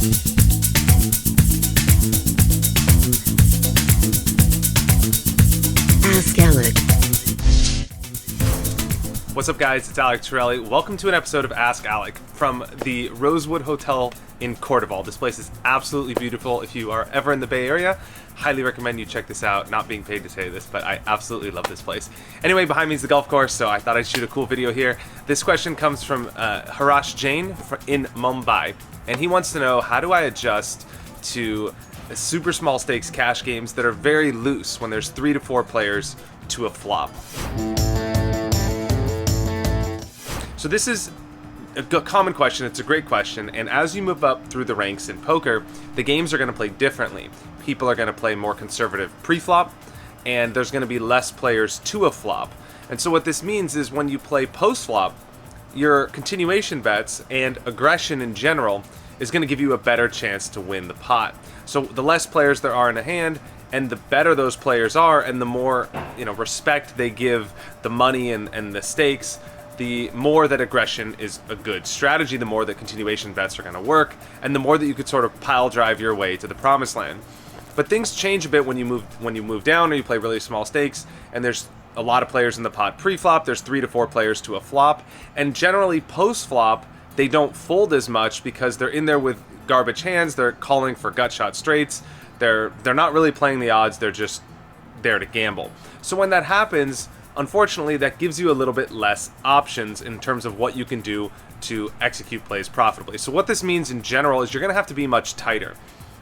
Ask Alec. What's up, guys? It's Alec Torelli. Welcome to an episode of Ask Alec from the Rosewood Hotel in Cordoval. This place is absolutely beautiful. If you are ever in the Bay Area, highly recommend you check this out. Not being paid to say this, but I absolutely love this place. Anyway, behind me is the golf course, so I thought I'd shoot a cool video here. This question comes from Harash Jain in Mumbai, and he wants to know, how do I adjust to super small stakes cash games that are very loose when there's 3 to 4 players to a flop? So this is a common question. It's a great question, and as you move up through the ranks in poker, the games are going to play differently. People are going to play more conservative pre-flop, and there's going to be less players to a flop. And so what this means is when you play post-flop, your continuation bets and aggression in general is going to give you a better chance to win the pot. So the less players there are in a hand, and the better those players are, and the more respect they give the money and the stakes, the more that aggression is a good strategy, the more that continuation bets are going to work, and the more that you could sort of pile drive your way to the promised land. But things change a bit when you move down or you play really small stakes, and there's a lot of players in the pot pre-flop. There's 3 to 4 players to a flop, and generally post-flop they don't fold as much because they're in there with garbage hands. They're calling for gut shot straights. They're not really playing the odds. They're just there to gamble. So when that happens, unfortunately, that gives you a little bit less options in terms of what you can do to execute plays profitably. So what this means in general is you're going to have to be much tighter.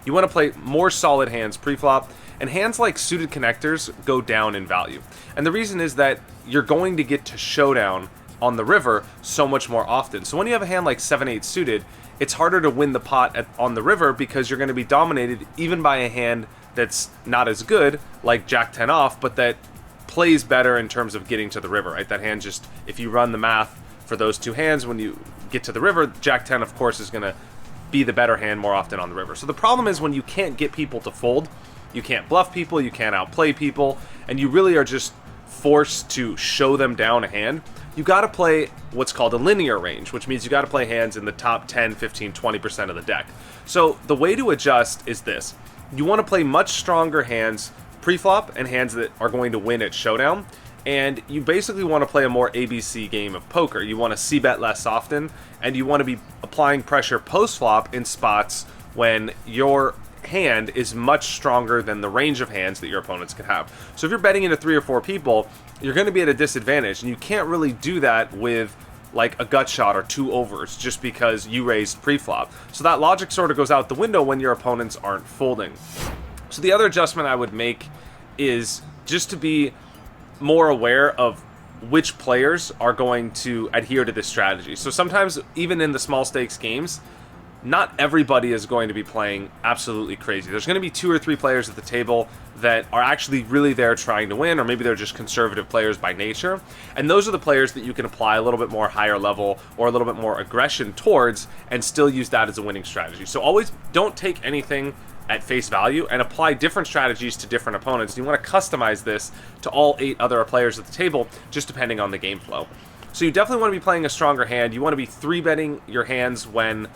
You want to play more solid hands pre-flop, and hands like suited connectors go down in value. And the reason is that you're going to get to showdown on the river so much more often. So when you have a hand like 7-8 suited, it's harder to win the pot on the river because you're going to be dominated even by a hand that's not as good, like Jack-10 off, but that plays better in terms of getting to the river, right? That hand just, if you run the math for those two hands, when you get to the river, Jack-10, of course, is going to be the better hand more often on the river. So the problem is when you can't get people to fold, you can't bluff people, you can't outplay people, and you really are just forced to show them down a hand. You got to play what's called a linear range, which means you got to play hands in the top 10, 15, 20% of the deck. So the way to adjust is this. You want to play much stronger hands pre-flop and hands that are going to win at showdown, and you basically want to play a more ABC game of poker. You want to c-bet less often, and you want to be applying pressure post-flop in spots when your hand is much stronger than the range of hands that your opponents can have. So if you're betting into 3 or 4 people, you're going to be at a disadvantage, and you can't really do that with like a gut shot or 2 overs just because you raised pre-flop. So that logic sort of goes out the window when your opponents aren't folding. So the other adjustment I would make is just to be more aware of which players are going to adhere to this strategy. So sometimes, even in the small stakes games, not everybody is going to be playing absolutely crazy. There's going to be 2 or 3 players at the table that are actually really there trying to win, or maybe they're just conservative players by nature. And those are the players that you can apply a little bit more higher level or a little bit more aggression towards and still use that as a winning strategy. So always don't take anything at face value and apply different strategies to different opponents. You want to customize this to all 8 other players at the table, just depending on the game flow. So you definitely want to be playing a stronger hand. You want to be 3-betting your hands when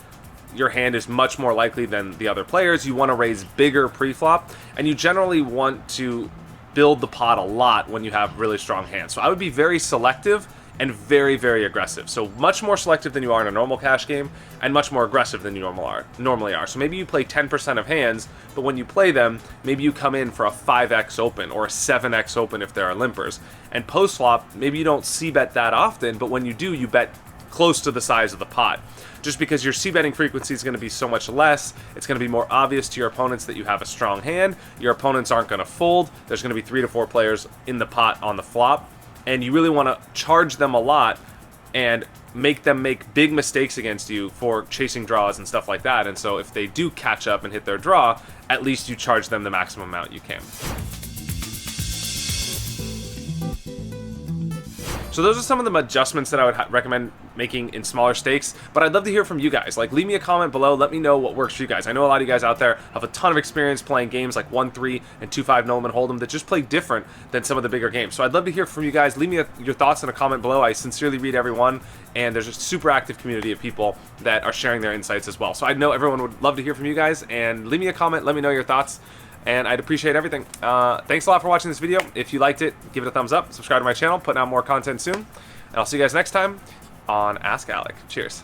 your hand is much more likely than the other players. You want to raise bigger pre-flop, and you generally want to build the pot a lot when you have really strong hands. So I would be very selective and very, very aggressive. So much more selective than you are in a normal cash game, and much more aggressive than you normally are. So maybe you play 10% of hands, but when you play them, maybe you come in for a 5x open or a 7x open if there are limpers. And post-flop, maybe you don't c-bet that often, but when you do, you bet close to the size of the pot. Just because your c-betting frequency is going to be so much less, it's going to be more obvious to your opponents that you have a strong hand. Your opponents aren't going to fold. There's going to be 3 to 4 players in the pot on the flop, and you really want to charge them a lot and make them make big mistakes against you for chasing draws and stuff like that. And so if they do catch up and hit their draw, at least you charge them the maximum amount you can. So those are some of the adjustments that I would recommend making in smaller stakes, but I'd love to hear from you guys. Like, leave me a comment below, let me know what works for you guys. I know a lot of you guys out there have a ton of experience playing games like 1-3 and 2-5 Nolan Hold'em that just play different than some of the bigger games. So I'd love to hear from you guys. Leave me your thoughts in a comment below. I sincerely read everyone, and there's a super active community of people that are sharing their insights as well. So I know everyone would love to hear from you guys, and leave me a comment, let me know your thoughts, and I'd appreciate everything. Thanks a lot for watching this video. If you liked it, give it a thumbs up, subscribe to my channel, putting out more content soon, and I'll see you guys next time on Ask Alec. Cheers.